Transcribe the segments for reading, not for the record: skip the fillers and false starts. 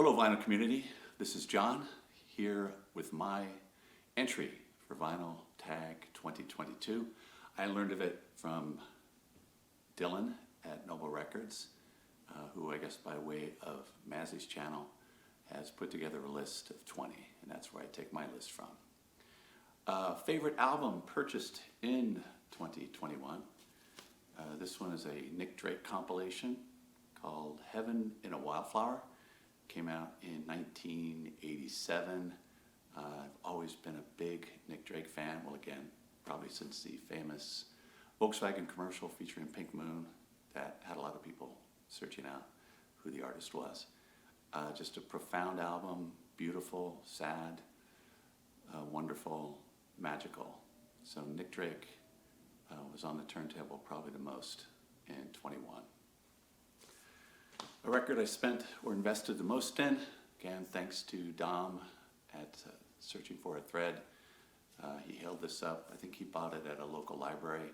Hello vinyl community, this is John here with my entry for Vinyl Tag 2022. I learned of it from Dillon at Noble Records, who I guess by way of Mazzy's channel has put together a list of 20, and that's where I take my list from. Favorite album purchased in 2021. This one is a Nick Drake compilation called Heaven in a Wildflower. Came out in 1987. I've always been a big Nick Drake fan. Well, again, probably since the famous Volkswagen commercial featuring Pink Moon that had a lot of people searching out who the artist was. Just a profound album, beautiful, sad, wonderful, magical. So Nick Drake was on the turntable probably the most in 21. A record I spent or invested the most in, again thanks to Dom at Searching for a Thread. He held this up. I think he bought it at a local library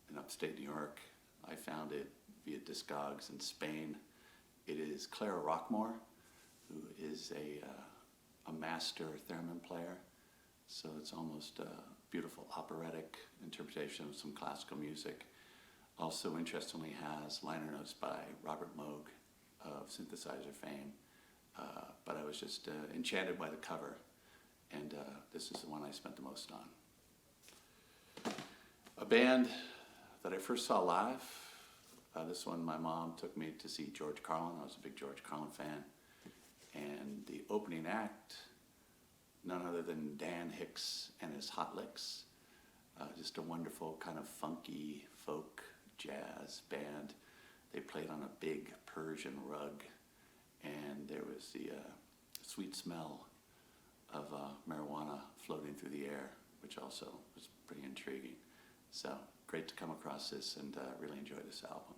in upstate New York. I found it via Discogs in Spain. It is Clara Rockmore, who is a master theremin player. So it's almost a beautiful operatic interpretation of some classical music. Also, interestingly, has liner notes by Robert Moog of synthesizer fame. But I was just enchanted by the cover, and this is the one I spent the most on. A band that I first saw live, this one my mom took me to see George Carlin. I was a big George Carlin fan. And the opening act, none other than Dan Hicks and his Hot Licks. Just a wonderful kind of funky folk jazz band. They played on a big Persian rug, and there was the sweet smell of marijuana floating through the air, which also was pretty intriguing. So great to come across this and really enjoy this album.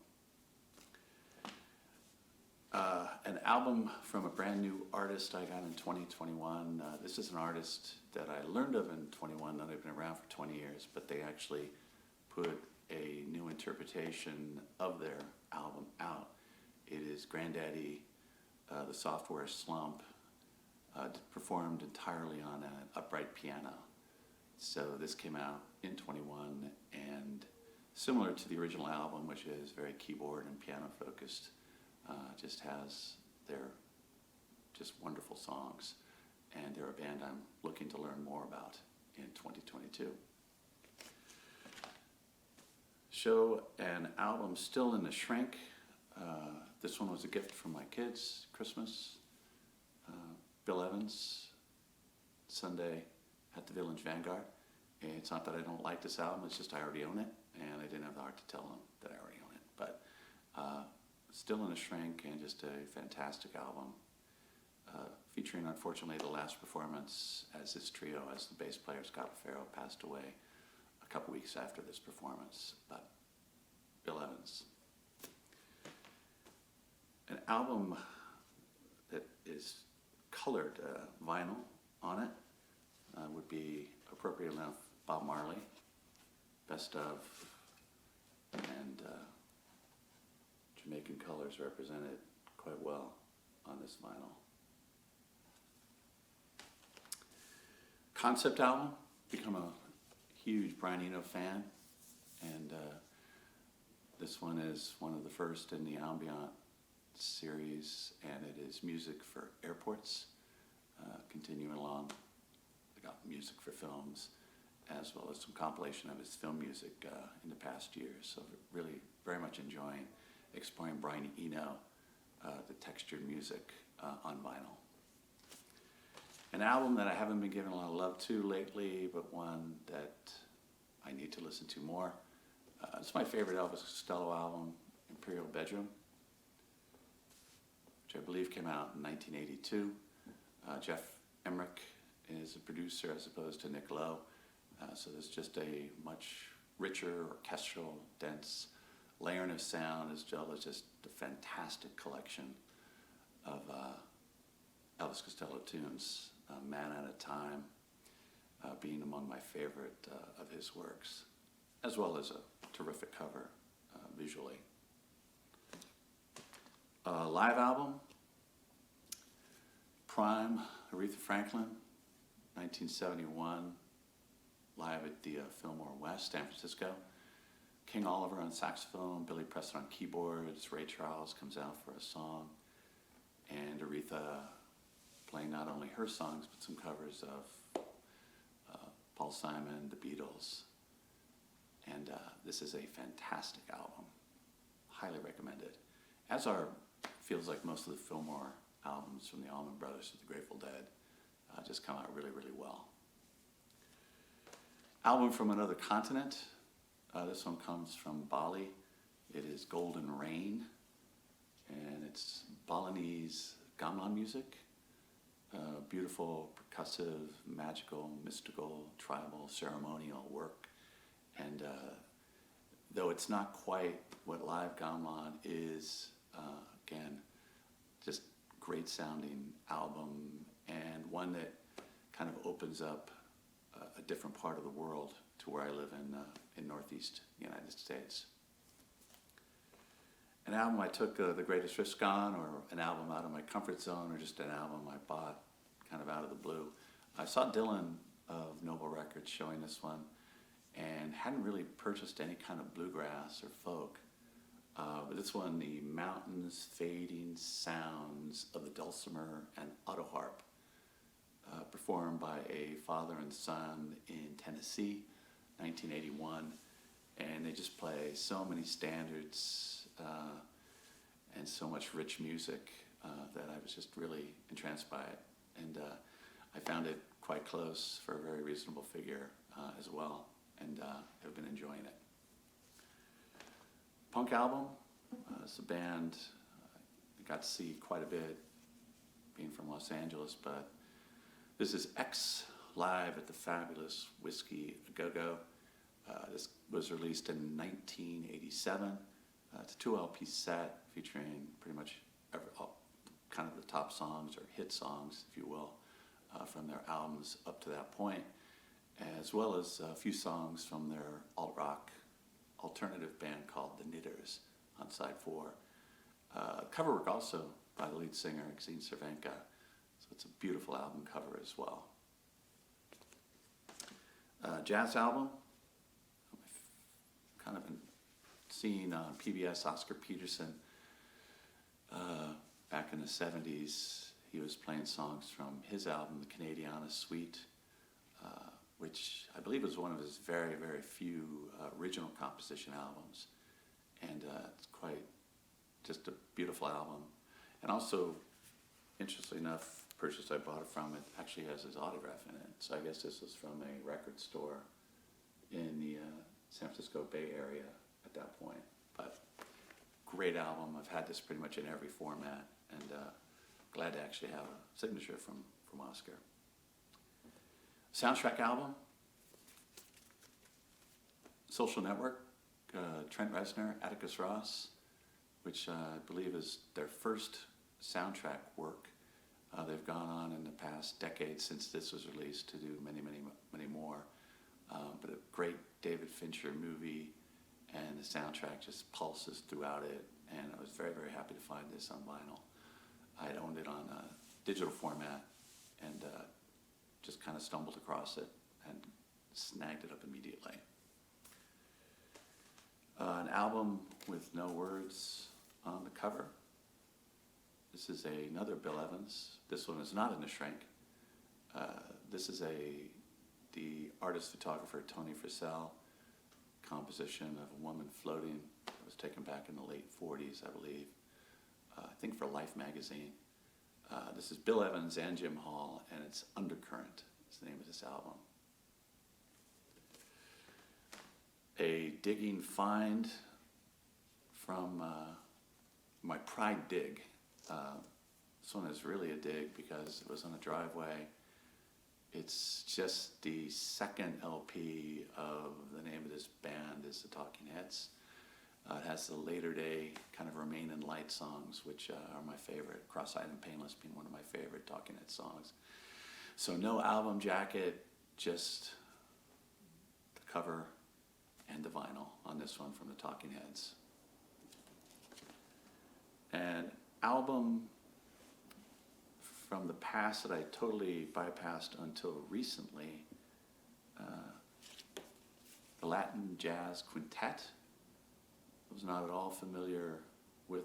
An album from a brand new artist I got in 2021. This is an artist that I learned of in 21, that I've been around for 20 years, but they actually put a new interpretation of their album out. It is Granddaddy, the Software Slump, performed entirely on an upright piano. So this came out in 21, and similar to the original album, which is very keyboard and piano focused, just has their just wonderful songs, and they're a band I'm looking to learn more about in 2022. Show an album still in the shrink. This one was a gift from my kids, Christmas. Bill Evans, Sunday at the Village Vanguard. And it's not that I don't like this album, it's just I already own it, and I didn't have the heart to tell them that I already own it. But still in the shrink, and just a fantastic album. Featuring, unfortunately, the last performance as this trio, as the bass player Scott Farrow passed away a couple weeks after this performance. But Bill Evans. An album that is colored vinyl on it would be, appropriate enough, Bob Marley, Best Of, and Jamaican colors represented quite well on this vinyl. Concept album, become a huge Brian Eno fan, and this one is one of the first in the ambient series, and it is music for airports. Continuing along, I got music for films, as well as some compilation of his film music in the past years. So really very much enjoying exploring Brian Eno, the textured music on vinyl. An album that I haven't been giving a lot of love to lately, but one that I need to listen to more. It's my favorite Elvis Costello album, Imperial Bedroom, which I believe came out in 1982. Jeff Emmerich is a producer as opposed to Nick Lowe. So there's just a much richer, orchestral, dense layering of sound, as well as just a fantastic collection of Elvis Costello tunes. Man at a Time being among my favorite of his works, as well as a terrific cover visually. Live album, Prime, Aretha Franklin, 1971, live at the Fillmore West, San Francisco. King Oliver on saxophone, Billy Preston on keyboards, Ray Charles comes out for a song, and Aretha playing not only her songs, but some covers of Paul Simon, the Beatles. And this is a fantastic album. Highly recommended. As are, feels like most of the Fillmore albums from the Allman Brothers to the Grateful Dead, just come out really, really well. Album from another continent. This one comes from Bali. It is Golden Rain, and it's Balinese gamelan music. Beautiful, percussive, magical, mystical, tribal, ceremonial work. And though it's not quite what live gamelan is, again, just great sounding album, and one that kind of opens up a different part of the world to where I live in Northeast United States. An album I took the greatest risk on, or an album out of my comfort zone, or just an album I bought kind of out of the blue. I saw Dillon of Noble Records showing this one, and hadn't really purchased any kind of bluegrass or folk. But this one, the mountains fading sounds of the dulcimer and autoharp, performed by a father and son in Tennessee, 1981. And they just play so many standards and so much rich music that I was just really entranced by it. And I found it quite close for a very reasonable figure as well, and have been enjoying it. Punk album. It's a band I got to see quite a bit, being from Los Angeles, but this is X live at the fabulous Whiskey A Go-Go. This was released in 1987. It's a 2 LP set featuring pretty much kind of the top songs, or hit songs, if you will, from their albums up to that point, as well as a few songs from their alt-rock alternative band called The Knitters on side 4. Cover work also by the lead singer, Xene Cervenka. So it's a beautiful album cover as well. Jazz album. I've kind of been seeing on PBS Oscar Peterson back in the 70s. He was playing songs from his album, the Canadiana Suite, which I believe was one of his very, very few original composition albums. And it's quite just a beautiful album. And also, interestingly enough, purchase I bought it from, it actually has his autograph in it. So I guess this was from a record store in the San Francisco Bay Area at that point. But great album. I've had this pretty much in every format, and glad to actually have a signature from Oscar. Soundtrack album. Social Network, Trent Reznor, Atticus Ross, which I believe is their first soundtrack work. They've gone on in the past decade since this was released to do many, many, many more. But a great David Fincher movie, and the soundtrack just pulses throughout it, and I was very, very happy to find this on vinyl. I had owned it on a digital format, and just kind of stumbled across it and snagged it up immediately. An album with no words on the cover. This is another Bill Evans. This one is not in the shrink. This is the artist-photographer Tony Frisell composition of a woman floating. It was taken back in the late 40s, I believe. I think for Life magazine. This is Bill Evans and Jim Hall, and it's Undercurrent is the name of this album. A digging find from my Pride dig. This one is really a dig because it was on a driveway. It's just the second LP of the name of this band is the Talking Heads. It has the later day kind of Remain in Light songs, which are my favorite. Cross-Eyed and Painless being one of my favorite Talking Heads songs. So no album jacket, just the cover and the vinyl on this one from the Talking Heads. And album from the past that I totally bypassed until recently, the Latin Jazz Quintet. I was not at all familiar with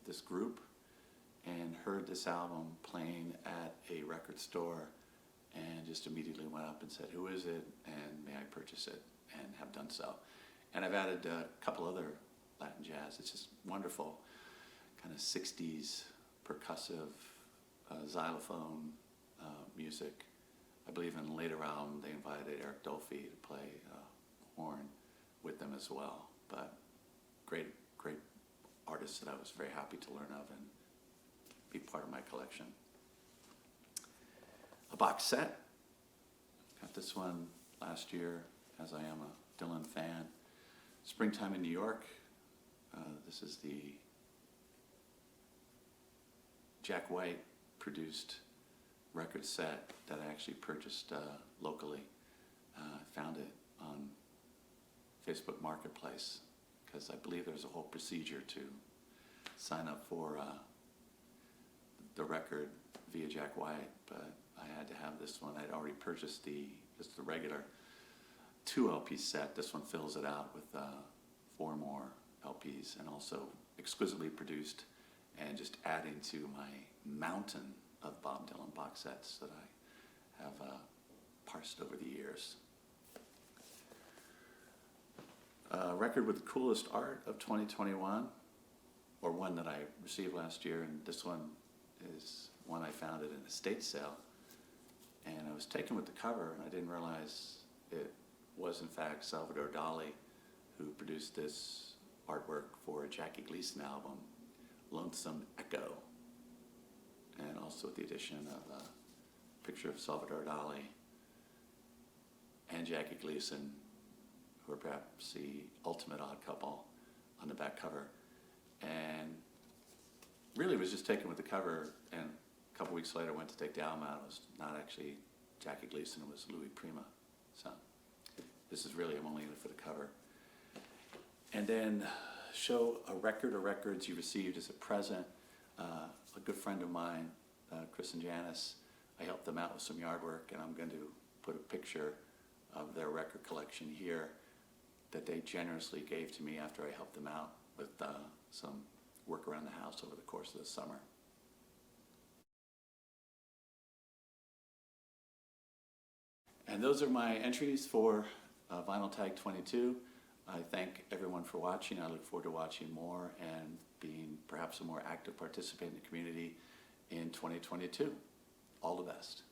this group and heard this album playing at a record store and just immediately went up and said, "Who is it? And may I purchase it?" And have done so. And I've added a couple other Latin jazz. It's just wonderful, kind of 60s percussive xylophone music. I believe in a later album they invited Eric Dolphy to play horn with them as well. But great artists that I was very happy to learn of and be part of my collection. A box set. Got this one last year, as I am a Dillon fan. Springtime in New York. This is the Jack White produced record set that I actually purchased locally. Found it on Facebook Marketplace because I believe there's a whole procedure to sign up for the record via Jack White, but I had to have this one. I'd already purchased just the regular 2 LP set. This one fills it out with 4 more LPs, and also exquisitely produced, and just adding to my mountain of Bob Dylan box sets that I have parsed over the years. Record with the coolest art of 2021, or one that I received last year, and this one is one I found at an estate sale. And I was taken with the cover, and I didn't realize it was in fact Salvador Dali who produced this artwork for a Jackie Gleason album, Lonesome Echo, and also with the addition of a picture of Salvador Dali and Jackie Gleason, who are perhaps the ultimate odd couple, on the back cover. And really was just taken with the cover, and a couple weeks later went to take the album out. It was not actually Jackie Gleason, it was Louis Prima. So this is really, I'm only in it for the cover. And then show a record or records you received as a present. A good friend of mine, Chris and Janice, I helped them out with some yard work, and I'm going to put a picture of their record collection here that they generously gave to me after I helped them out with some work around the house over the course of the summer. And those are my entries for Vinyl Tag 22. I thank everyone for watching. I look forward to watching more and being perhaps a more active participant in the community in 2022. All the best.